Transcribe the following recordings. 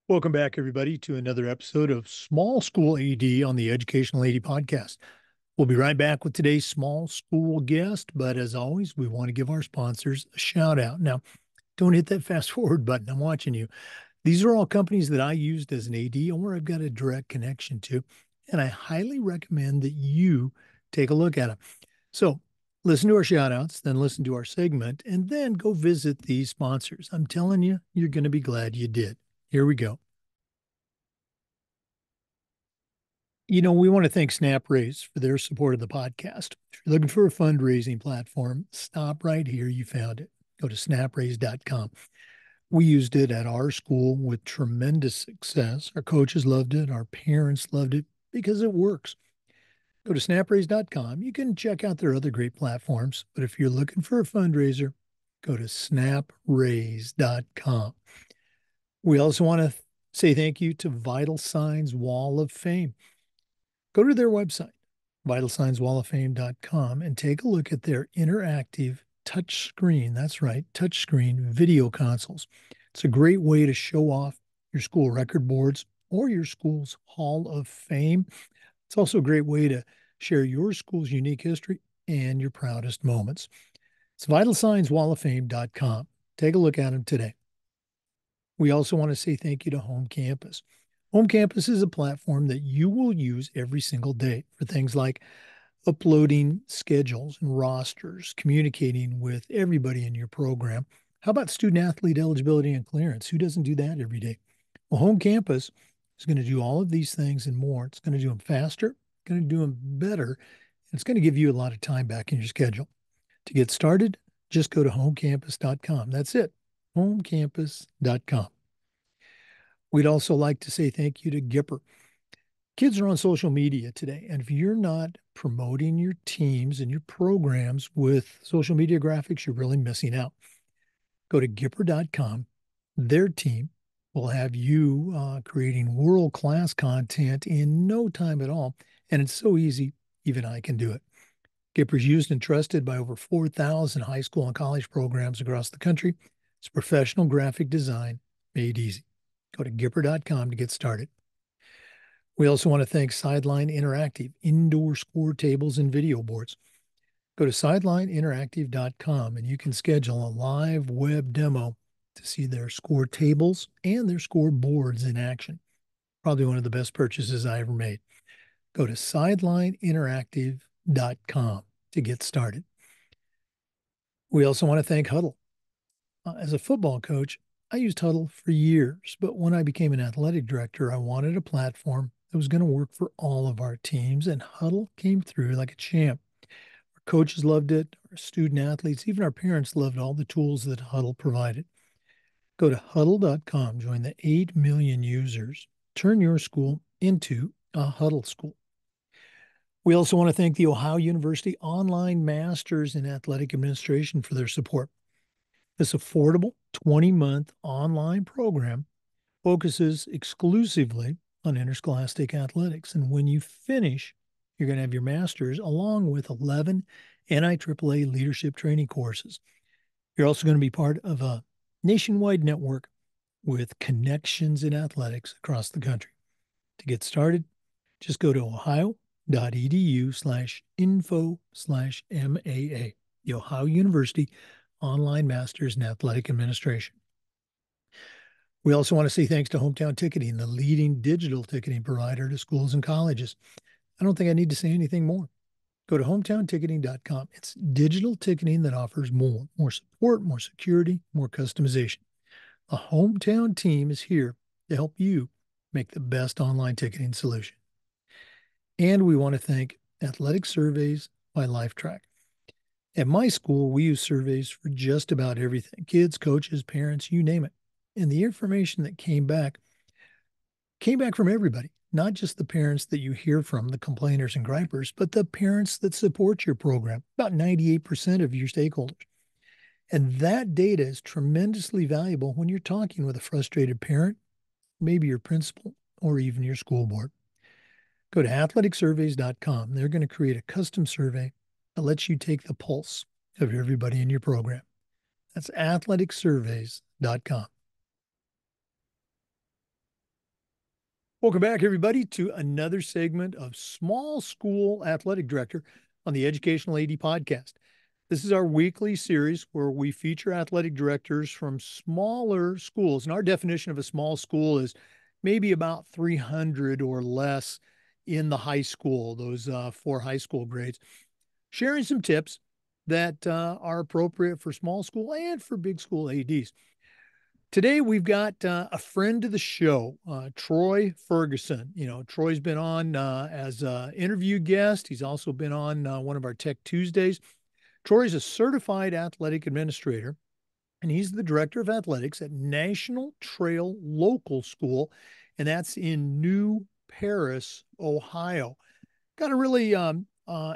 Welcome back, everybody, to another episode of Small School AD on the Educational AD Podcast. We'll be right back with today's small school guest, but as always, we want to give our sponsors a shout out. Now, don't hit that fast forward button. I'm watching you. These are all companies that I used as an AD or I've got a direct connection to, and I highly recommend that you take a look at them. So, listen to our shout outs, then listen to our segment, and then go visit these sponsors. I'm telling you, you're going to be glad you did. Here we go. We want to thank SnapRaise for their support of the podcast. If you're looking for a fundraising platform, stop right here. You found it. Go to snapraise.com. We used it at our school with tremendous success. Our coaches loved it. Our parents loved it because it works. Go to snapraise.com. You can check out their other great platforms, but if you're looking for a fundraiser, go to snapraise.com. We also want to say thank you to Vital Signs Wall of Fame. Go to their website, vitalsignswalloffame.com, and take a look at their interactive touchscreen. That's right, touchscreen video consoles. It's a great way to show off your school record boards or your school's Hall of Fame. It's also a great way to share your school's unique history and your proudest moments. It's vitalsignswalloffame.com. Take a look at them today. We also want to say thank you to Home Campus. Home Campus is a platform that you will use every single day for things like uploading schedules and rosters, communicating with everybody in your program. How about student athlete eligibility and clearance? Who doesn't do that every day? Well, Home Campus is going to do all of these things and more. It's going to do them faster, going to do them better, and it's going to give you a lot of time back in your schedule. To get started, just go to homecampus.com. That's it, homecampus.com. We'd also like to say thank you to Gipper. Kids are on social media today, and if you're not promoting your teams and your programs with social media graphics, you're really missing out. Go to Gipper.com. Their team will have you creating world-class content in no time at all, and it's so easy, even I can do it. Gipper's used and trusted by over 4,000 high school and college programs across the country. It's professional graphic design made easy. Go to Gipper.com to get started. We also want to thank Sideline Interactive, indoor score tables and video boards. Go to sidelineinteractive.com and you can schedule a live web demo to see their score tables and their score boards in action. Probably one of the best purchases I ever made. Go to sidelineinteractive.com to get started. We also want to thank Huddle. As a football coach, I used Huddle for years, but when I became an athletic director, I wanted a platform that was going to work for all of our teams, and Huddle came through like a champ. Our coaches loved it, our student athletes, even our parents loved all the tools that Huddle provided. Go to huddle.com, join the 8 million users, turn your school into a Huddle school. We also want to thank the Ohio University Online Masters in Athletic Administration for their support. This affordable 20-month online program focuses exclusively on interscholastic athletics. And when you finish, you're going to have your master's along with 11 NIAAA leadership training courses. You're also going to be part of a nationwide network with connections in athletics across the country. To get started, just go to ohio.edu/info/MAA, the Ohio University Online Masters in Athletic Administration. We also want to say thanks to Hometown Ticketing, the leading digital ticketing provider to schools and colleges. I don't think I need to say anything more. Go to hometownticketing.com. It's digital ticketing that offers more support, more security, more customization. The Hometown team is here to help you make the best online ticketing solution. And we want to thank Athletic Surveys by LifeTrack. At my school, we use surveys for just about everything. Kids, coaches, parents, you name it. And the information that came back from everybody, not just the parents that you hear from, the complainers and gripers, but the parents that support your program, about 98% of your stakeholders. And that data is tremendously valuable when you're talking with a frustrated parent, maybe your principal, or even your school board. Go to athleticsurveys.com. They're going to create a custom survey that lets you take the pulse of everybody in your program. That's athleticsurveys.com. Welcome back, everybody, to another segment of Small School Athletic Director on the Educational AD Podcast. This is our weekly series where we feature athletic directors from smaller schools. And our definition of a small school is maybe about 300 or less in the high school, those four high school grades, sharing some tips that are appropriate for small school and for big school ADs. Today, we've got a friend of the show, Troy Ferguson. Troy's been on as an interview guest. He's also been on one of our Tech Tuesdays. Troy's a certified athletic administrator, and he's the director of athletics at National Trail Local School, and that's in New Paris, Ohio. Got a really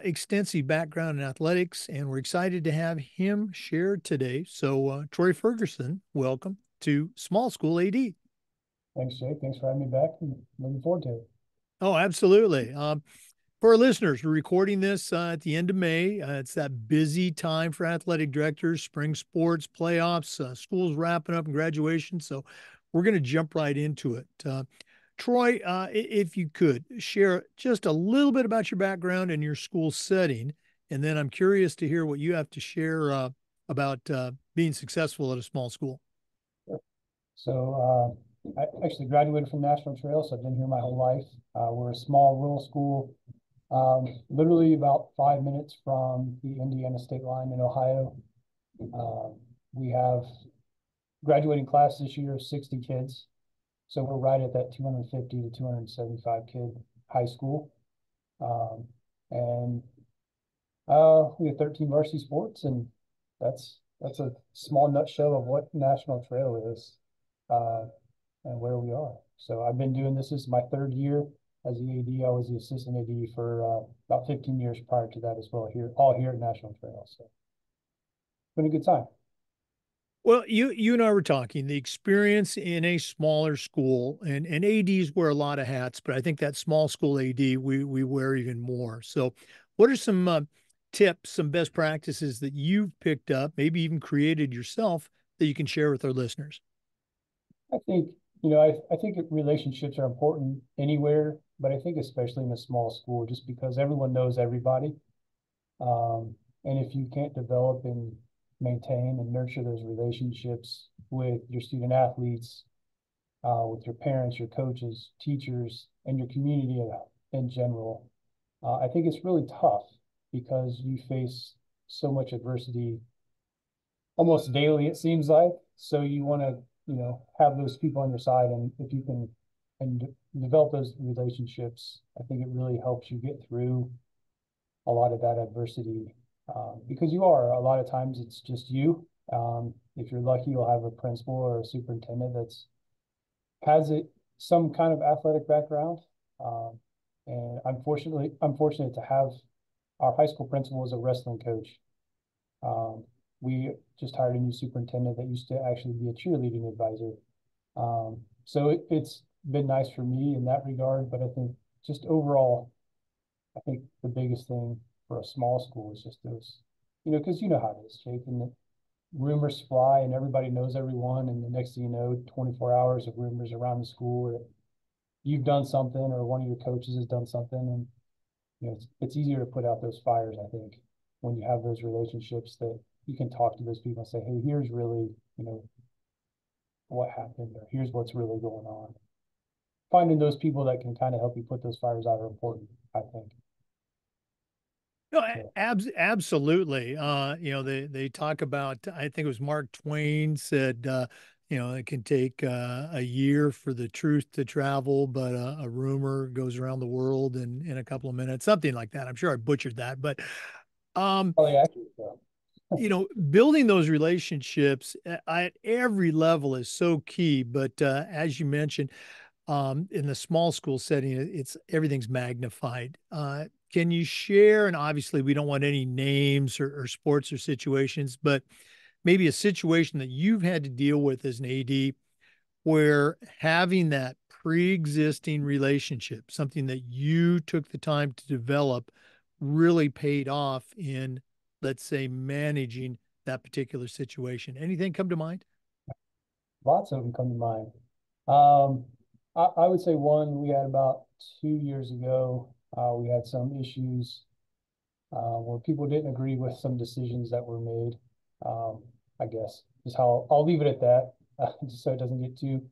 extensive background in athletics, and we're excited to have him share today. So, Troy Ferguson, welcome to Small School AD. Thanks, Jake. Thanks for having me back. I'm looking forward to it. Oh, absolutely. For our listeners, we're recording this at the end of May. It's that busy time for athletic directors, spring sports, playoffs, schools wrapping up and graduation. So we're going to jump right into it. Troy, if you could share just a little bit about your background and your school setting, and then I'm curious to hear what you have to share about being successful at a small school. So I actually graduated from National Trail, so I've been here my whole life. We're a small rural school, literally about 5 minutes from the Indiana state line in Ohio. We have graduating class this year of 60 kids. So we're right at that 250 to 275 kid high school. And we have 13 varsity sports, and that's a small nutshell of what National Trail is. And where we are. So I've been doing this. This is my third year as the AD. I was the assistant AD for about 15 years prior to that as well, all here at National Trail. So it's been a good time. Well, you and I were talking the experience in a smaller school, and ADs wear a lot of hats, but I think that small school AD we wear even more. So, what are some tips, some best practices that you've picked up, maybe even created yourself, that you can share with our listeners? I think, I think relationships are important anywhere, but I think especially in a small school, just because everyone knows everybody. And if you can't develop and maintain and nurture those relationships with your student athletes, with your parents, your coaches, teachers, and your community in general, I think it's really tough because you face so much adversity almost daily, it seems like. So you want to, have those people on your side, and if you can and develop those relationships, I think it really helps you get through a lot of that adversity. Because you are a lot of times it's just you. If you're lucky, you'll have a principal or a superintendent that's has it some kind of athletic background. And I'm fortunate to have our high school principal as a wrestling coach. We just hired a new superintendent that used to actually be a cheerleading advisor. So it's been nice for me in that regard, but I think just overall, I think the biggest thing for a small school is just those, because you know how it is, Jake, and the rumors fly and everybody knows everyone, and the next thing you know, 24 hours of rumors around the school that you've done something or one of your coaches has done something, and it's easier to put out those fires, I think, when you have those relationships that you can talk to those people and say, hey, here's really, what happened, or here's what's really going on. Finding those people that can kind of help you put those fires out are important, I think. No, So, absolutely. They talk about, I think it was Mark Twain said, it can take a year for the truth to travel, but a rumor goes around the world in a couple of minutes, something like that. I'm sure I butchered that, but probably accurate though. building those relationships at every level is so key. But as you mentioned, in the small school setting, it's everything's magnified. Can you share? And obviously, we don't want any names or sports or situations, but maybe a situation that you've had to deal with as an AD where having that pre-existing relationship, something that you took the time to develop, really paid off in, let's say, managing that particular situation. Anything come to mind? Lots of them come to mind. Um, I would say one we had about 2 years ago. We had some issues where people didn't agree with some decisions that were made. Um, I guess is how I'll leave it at that, just so it doesn't get too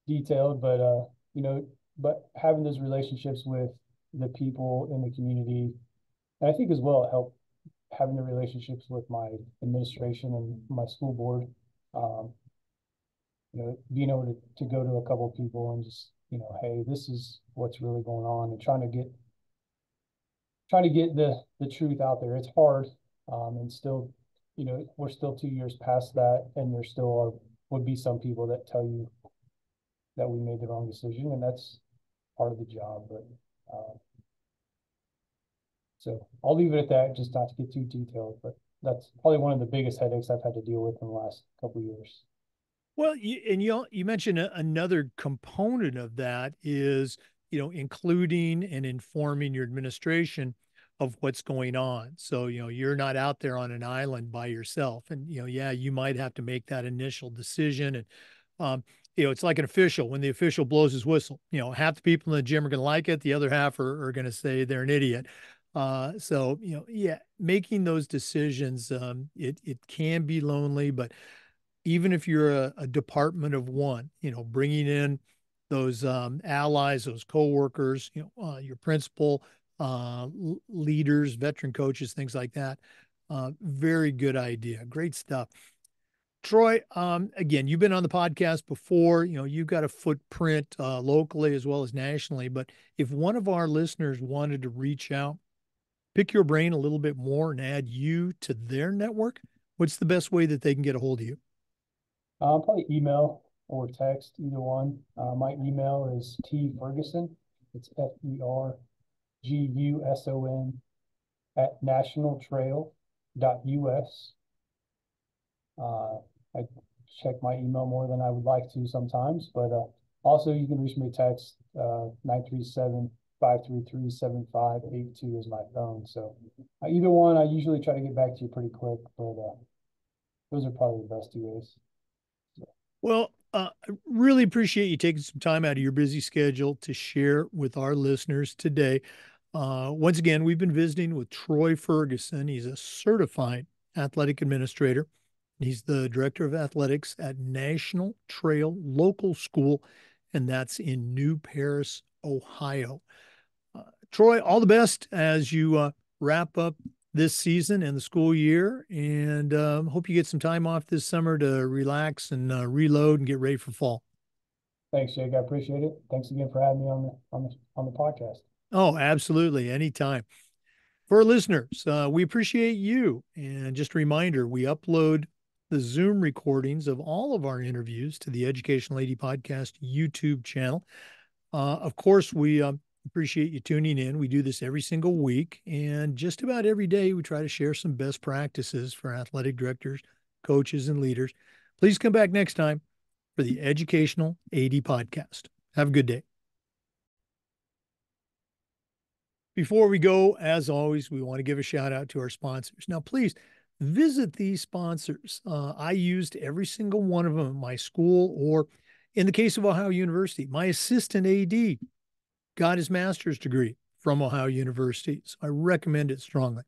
detailed. But you know, but having those relationships with the people in the community, and I think as well it helped having the relationships with my administration and my school board. Um, being able to go to a couple of people and just, hey, this is what's really going on, and trying to get the truth out there. It's hard, and still, we're still 2 years past that, and there still would be some people that tell you that we made the wrong decision, and that's part of the job. But so I'll leave it at that, just not to get too detailed. But that's probably one of the biggest headaches I've had to deal with in the last couple of years. Well, you mentioned another component of that is, including and informing your administration of what's going on. So, you're not out there on an island by yourself. And, yeah, you might have to make that initial decision. And, it's like an official. When the official blows his whistle, half the people in the gym are going to like it. The other half are going to say they're an idiot. So, yeah, making those decisions, it can be lonely, but even if you're a department of one, bringing in those allies, those coworkers, your principal, leaders, veteran coaches, things like that. Very good idea. Great stuff. Troy, again, you've been on the podcast before. You've got a footprint locally as well as nationally. But if one of our listeners wanted to reach out, pick your brain a little bit more and add you to their network, what's the best way that they can get a hold of you? Probably email or text, either one. My email is tferguson. It's FERGUSON at nationaltrail.us. Uh, I check my email more than I would like to sometimes, but also you can reach me text 937-533-7582 is my phone. So either one, I usually try to get back to you pretty quick, but those are probably the best two ways. Well, I really appreciate you taking some time out of your busy schedule to share with our listeners today. Once again, we've been visiting with Troy Ferguson. He's a certified athletic administrator. He's the director of athletics at National Trail Local School, and that's in New Paris, Ohio. Troy, all the best as you wrap up this season and the school year, and hope you get some time off this summer to relax and reload and get ready for fall. Thanks, Jake. I appreciate it. Thanks again for having me on the podcast. Oh, absolutely. Anytime. For our listeners, we appreciate you. And just a reminder, we upload the Zoom recordings of all of our interviews to the Educational AD Podcast YouTube channel. Of course, we appreciate you tuning in. We do this every single week, and just about every day, we try to share some best practices for athletic directors, coaches, and leaders. Please come back next time for the Educational AD Podcast. Have a good day. Before we go, as always, we want to give a shout out to our sponsors. Now, please visit these sponsors. I used every single one of them at my school, or in the case of Ohio University, my assistant AD got his master's degree from Ohio University. So I recommend it strongly.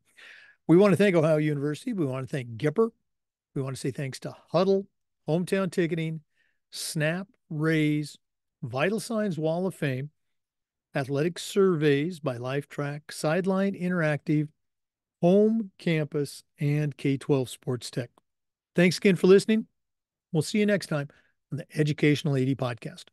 We want to thank Ohio University. We want to thank Gipper. We want to say thanks to Huddle, Hometown Ticketing, Snap, Raise, Vital Signs Wall of Fame, Athletic Surveys by LifeTrack, Sideline Interactive, Home Campus, and K-12 Sports Tech. Thanks again for listening. We'll see you next time on the Educational AD Podcast.